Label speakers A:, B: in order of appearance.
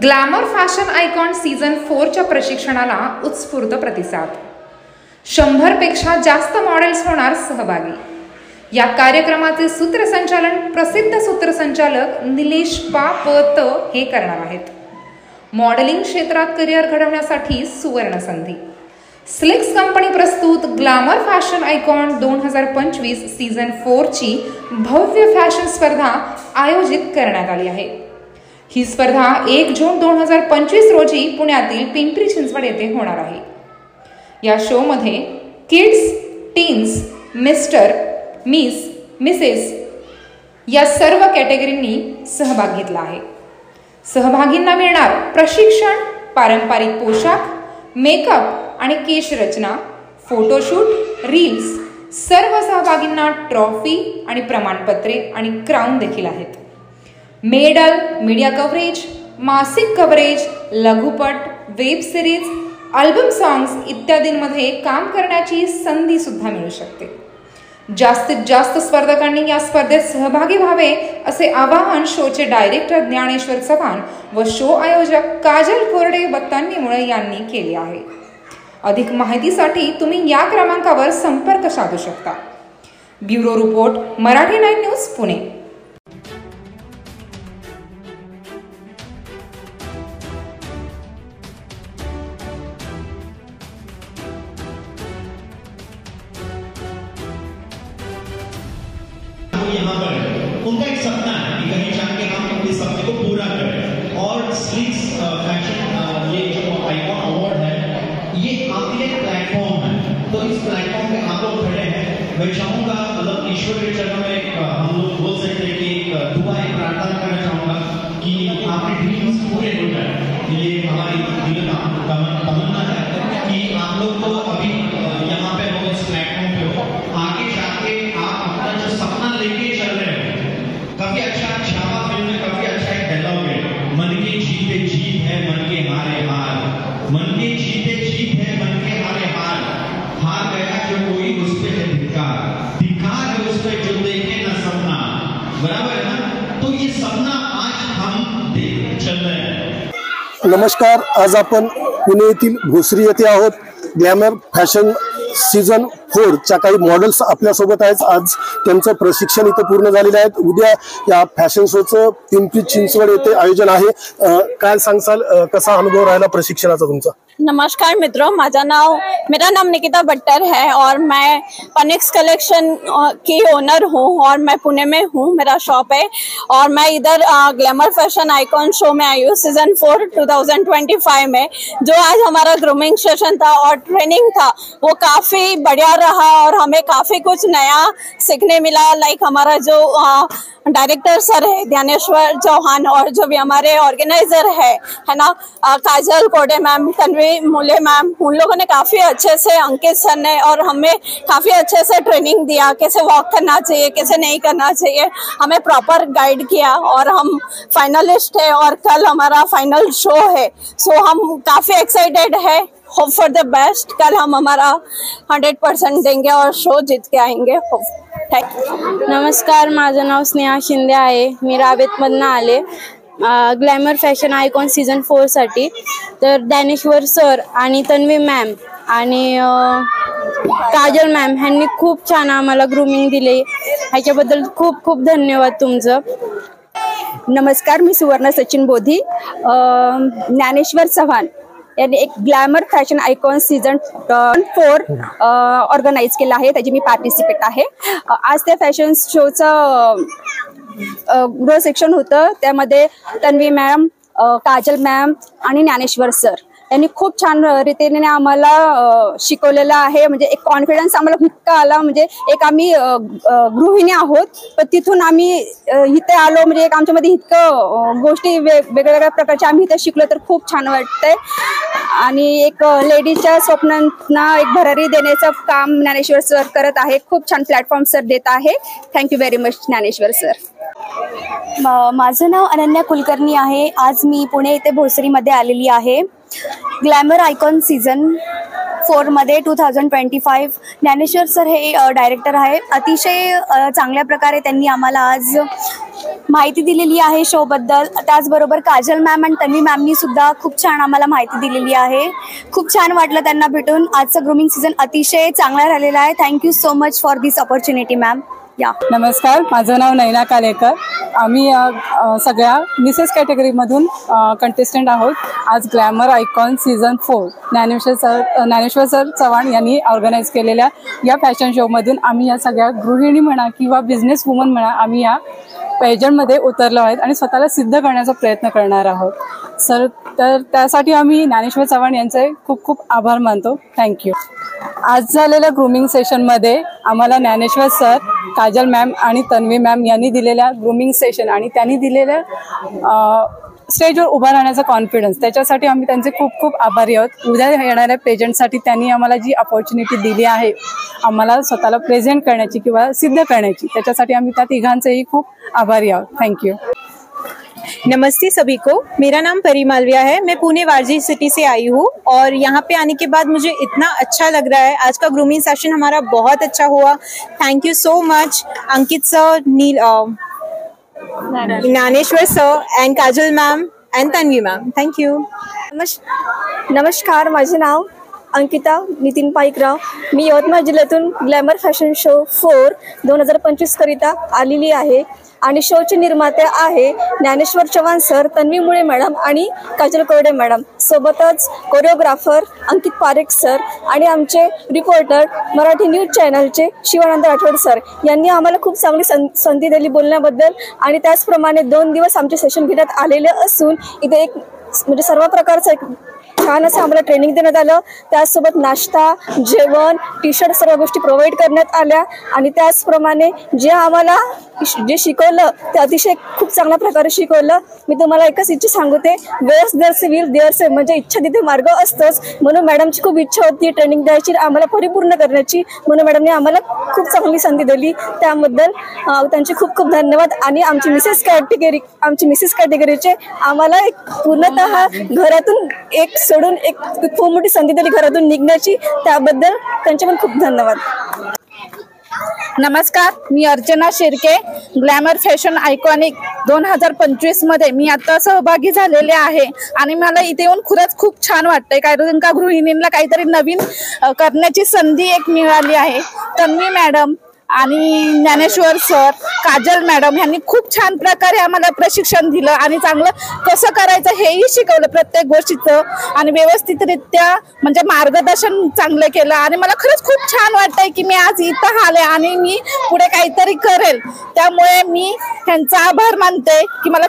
A: Glamour fashion icon season 4च्या प्रशिक्षणाला उत्स्फूर्त प्रतिसाद। 100 पेक्षा जास्त मॉडेल्स होणार सहभागी। या कार्यक्रमाचे सूत्रसंचालन प्रसिद्ध सूत्रसंचालक निलेश पापत हे करणार आहेत। मॉडेलिंग क्षेत्रात करिअर घडवण्यासाठी सुवर्ण संधी। स्लिक्स कंपनी प्रस्तुत ग्लॅमर फॅशन आयकॉन 2025 सीझन 4 ची भव्य फॅशन स्पर्धा आयोजित करण्यात आली आहे। ही स्पर्धा 1 जून 2025 रोजी पुण्यातील पिंपरी चिंचवड येथे होणार आहे। या शो मध्ये kids, teens, mister, miss, Mrs या सर्व कॅटेगरींनी सहभाग घेतला आहे। सहभागींना मिळणार प्रशिक्षण, पारंपरिक पोशाख, मेकअप आणि केश रचना, फोटोशूट, रील्स। सर्व सहभागींना ट्रॉफी आणि प्रमाणपत्रे आणि क्राउन देखील आहेत। मेडल, मीडिया कव्हरेज, मासिक कव्हरेज, लघुपट, वेब सिरीज, अल्बम सॉंग्स इत्यादींमध्ये काम करण्याची संधी सुद्धा मिळू शकते। जास्तीत जास्त स्पर्धकांनी या स्पर्धेत सहभागी व्हावे असे आवाहन शोचे डायरेक्टर ज्ञानेश्वर चव्हाण व शो आयोजक काजल कोरडे व तन्वी यांनी केले आहे। अधिक माहितीसाठी तुम्ही या क्रमांकावर संपर्क साधू शकता। Bureau report, Marathi 9 news, Pune.
B: यहाँ पर उनका एक सपना है कि कहीं जाके हम इस सपने को पूरा करें। और स्लिक्स फैशन ये जो आइकॉन अवार्ड है ये आपके लिए प्लेटफॉर्म है। तो इस प्लेटफॉर्म पे आप लोग खड़े हैं। मैं चाहूँगा मतलब ईश्वर के चरणों में हम लोग बोल सकते हैं कि एक दुआ, एक प्रार्थना करना चाहूँगा कि आपके ड्रीम्स पूरे हो जाए। ये हमारी दिल का तमन्ना है कि आप लोग तो अभी यहाँ पे हो, इस प्लेटफॉर्म पे हो, आगे जाके आप अपना जो सपना लेके चल रहे हो। काफी अच्छा छावा फिल्म में काफी अच्छा एक डायलॉग है, मन के जीते जीत है, मन के हारे हार। मन के जीते जीत है, मन के हारे हार। हार गया जो कोई उस पे है धिक्कार, धिक्कार है उस पे जो देखे ना सपना। बराबर है ना? तो ये सपना आज हम देख चल रहे हैं।
C: नमस्कार, आज आपण पुणे येथील भोसरी येथे आहोत। ग्लॅमर फॅशन सीझन 4 च्या काही मॉडेल्स आपल्यासोबत आहेत। आज त्यांचं प्रशिक्षण इथं पूर्ण झालेलं आहे। उद्या या फॅशन शोचं पिंपरी चिंचवड येथे आयोजन आहे। काय सांगसाल, कसा अनुभव राहिला प्रशिक्षणाचा तुमचा?
D: नमस्कार मित्रों, मेरा नाम निकिता बट्टर है और मैं पनिक्स कलेक्शन की ओनर हूँ और मैं पुणे में हूँ, मेरा शॉप है। और मैं इधर ग्लैमर फैशन आइकॉन शो में आई हूँ सीजन 4 2025 में। जो आज हमारा ग्रूमिंग सेशन था और ट्रेनिंग था वो काफी बढ़िया रहा और हमें काफी कुछ नया सीखने मिला। लाइक हमारा जो डायरेक्टर सर है ज्ञानेश्वर चौहान और जो भी हमारे ऑर्गेनाइजर है ना, काजल कोरडे मैम, तन्वी मुले मैम, उन लोगों ने काफी अच्छे से, अंकित सर ने और हमें काफी अच्छे से ट्रेनिंग दिया, कैसे वॉक करना चाहिए, कैसे नहीं करना चाहिए, हमें प्रॉपर गाइड किया। और हम फाइनलिस्ट है और कल हमारा फाइनल शो है। सो हम काफी एक्साइटेड है, होप फॉर द बेस्ट। कल हम हमारा 100% देंगे और शो जीत के आएंगे।
E: नमस्कार, माझं नाव स्नेहा शिंदे आहे। मी रावेतमधनं आले ग्लॅमर फॅशन आयकॉन सीझन 4 साठी। तर ज्ञानेश्वर सर आणि तन्वी मॅम आणि काजल मॅम ह्यांनी खूप छान आम्हाला ग्रूमिंग दिले, ह्याच्याबद्दल खूप खूप धन्यवाद तुमचं।
F: नमस्कार, मी सुवर्ण सचिन बोधी। ज्ञानेश्वर चव्हाण यांनी एक glamour fashion icon season 4 organise केला आहे, त्याची मी पार्टिसिपेट आहे। आज त्या फॅशन शोचं गृह सेक्शन होतं, त्यामध्ये तन्वी मॅम, काजल मॅम आणि ज्ञानेश्वर सर यांनी खूप छान रीतीने आम्हाला शिकवलेलं आहे। म्हणजे एक कॉन्फिडन्स आम्हाला इतका आला, म्हणजे एक आम्ही गृहिणी आहोत पण तिथून आम्ही इथे आलो, म्हणजे एक आमच्यामध्ये इतकं गोष्टी वेगवेगळ्या प्रकारच्या आम्ही इथे शिकलो, तर खूप छान वाटतंय। आणि एक लेडीजच्या स्वप्नांना एक भरारी देण्याचं काम ज्ञानेश्वर सर करत आहे। खूप छान प्लॅटफॉर्म सर देत आहे। Thank you very much Dnyaneshwar sir.
G: माझं नाव अनन्या कुलकर्णी आहे। आज मी पुणे येथे भोसरीमध्ये आलेली आहे। ग्लॅमर आयकॉन सीझन 4 मध्ये 2025 ज्ञानेश्वर सर हे डायरेक्टर आहे। अतिशय चांगल्या प्रकारे त्यांनी आम्हाला आज माहिती दिलेली आहे शोबद्दल. त्याचबरोबर काजल मॅम आणि तन्वी मॅमनी सुद्धा खूप छान आम्हाला माहिती दिलेली आहे. खूप छान वाटलं त्यांना भेटून. आजचा ग्रूमिंग सीझन अतिशय चांगला राहिलेला आहे. Thank you so much for this opportunity ma'am. या
H: नमस्कार, माझं नाव नैना कालेकर. आम्ही सगळ्या मिसेस कॅटेगरीमधून कंटेस्टंट आहोत. आज glamour icon season 4 Dnyaneshwar sir Chavan यांनी ऑर्गनाईज केलेल्या या फॅशन शोमधून आम्ही या सगळ्या गृहिणी म्हणा किंवा बिझनेस वुमन म्हणा, आम्ही या पेजंटमध्ये उतरलो आहेत आणि स्वतःला सिद्ध करण्याचा प्रयत्न करणार आहोत. सर, तर त्यासाठी आम्ही ज्ञानेश्वर चव्हाण यांचे खूप खूप आभार मानतो. थँक्यू. आज झालेल्या ग्रूमिंग सेशनमध्ये आम्हाला ज्ञानेश्वर सर, काजल मॅम आणि तन्वी मॅम यांनी दिलेल्या ग्रूमिंग सेशन आणि त्यांनी दिलेल्या स्टेजवर उभा राहण्याचा कॉन्फिडन्स, त्याच्यासाठी आम्ही त्यांचे खूप खूप आभारी आहोत. उद्या येणाऱ्या पेजंटसाठी त्यांनी आम्हाला जी अपॉर्च्युनिटी दिली आहे आम्हाला स्वतःला प्रेझेंट करण्याची किंवा सिद्ध करण्याची, त्याच्यासाठी आम्ही त्या तिघांचेही खूप आभारी आहोत. Thank you.
I: नमस्ते सभी को, मेरा नाम परी मालविया है. मैं पुणे वारजी सिटी से आई हूँ और यहाँ पे आने के बाद मुझे इतना अच्छा लग रहा है. आज का ग्रूमिंग सेशन हमारा बहुत अच्छा हुआ. Thank you so much Ankit sir, Dnyaneshwar sir end Kajal ma'am end Tanvi ma'am. Thank you.
J: नमस्कार, माझे नाव अंकिता नितीन पाईकराव. मी यवतमाळ जिल्ह्यातून ग्लॅमर फॅशन शो 4 2025 करिता आलेली आहे आणि शोचे निर्माते आहे ज्ञानेश्वर चव्हाण सर, तन्वी मुळे मॅडम आणि काजल कोरडे मॅडम. सोबतच कोरिओग्राफर अंकित पारेख सर आणि आमचे रिपोर्टर मराठी न्यूज चॅनलचे शिवानंद राठोड सर यांनी आम्हाला खूप चांगली संधी दिली बोलण्याबद्दल. आणि त्याचप्रमाणे 2 दिवस आमचे सेशन घेण्यात आलेले असून इथे एक म्हणजे सर्व प्रकारचं एक छान असं आम्हाला ट्रेनिंग देण्यात आलं. त्याचसोबत नाश्ता, जेवण, टी शर्ट सर्व गोष्टी प्रोव्हाइड करण्यात आल्या. आणि त्याचप्रमाणे जे आम्हाला जे शिकवलं ते अतिशय खूप चांगल्या प्रकारे शिकवलं. मी तुम्हाला एकच इच्छा सांगते, वेअर्स देअर्स विल देअर्स, म्हणजे इच्छा तिथे मार्ग असतोच. म्हणून मॅडमची खूप इच्छा होती ट्रेनिंग द्यायची, आम्हाला परिपूर्ण करण्याची. म्हणून मॅडमने आम्हाला खूप चांगली संधी दिली. त्याबद्दल त्यांचे खूप खूप धन्यवाद. आणि आमची मिसेस कॅटेगरीचे आम्हाला एक पूर्णतः घरातून एक सोडून एक खूप मोठी संधी दिली घरातून निघण्याची, त्याबद्दल त्यांचे पण खूप धन्यवाद.
K: नमस्कार, मी Archana Shirke. Glamour fashion iconic 2025 मध्ये मी आता सहभागी झालेले आहे आणि मला इथे येऊन खरंच खूप छान वाटतंय, कारण का गृहिणींना काहीतरी नवीन करण्याची संधी एक मिळाली आहे. तन्वी मॅडम आणि ज्ञानेश्वर सर, काजल मॅडम यांनी खूप छान प्रकारे आम्हाला प्रशिक्षण दिलं आणि चांगलं कसं करायचं हेही शिकवलं प्रत्येक गोष्टीचं. आणि व्यवस्थितरित्या म्हणजे मार्गदर्शन चांगलं केलं आणि मला खरंच खूप छान वाटतंय की मी आज इथं आले आणि मी पुढे काहीतरी करेल. त्यामुळे मी त्यांचा आभार मानते की मला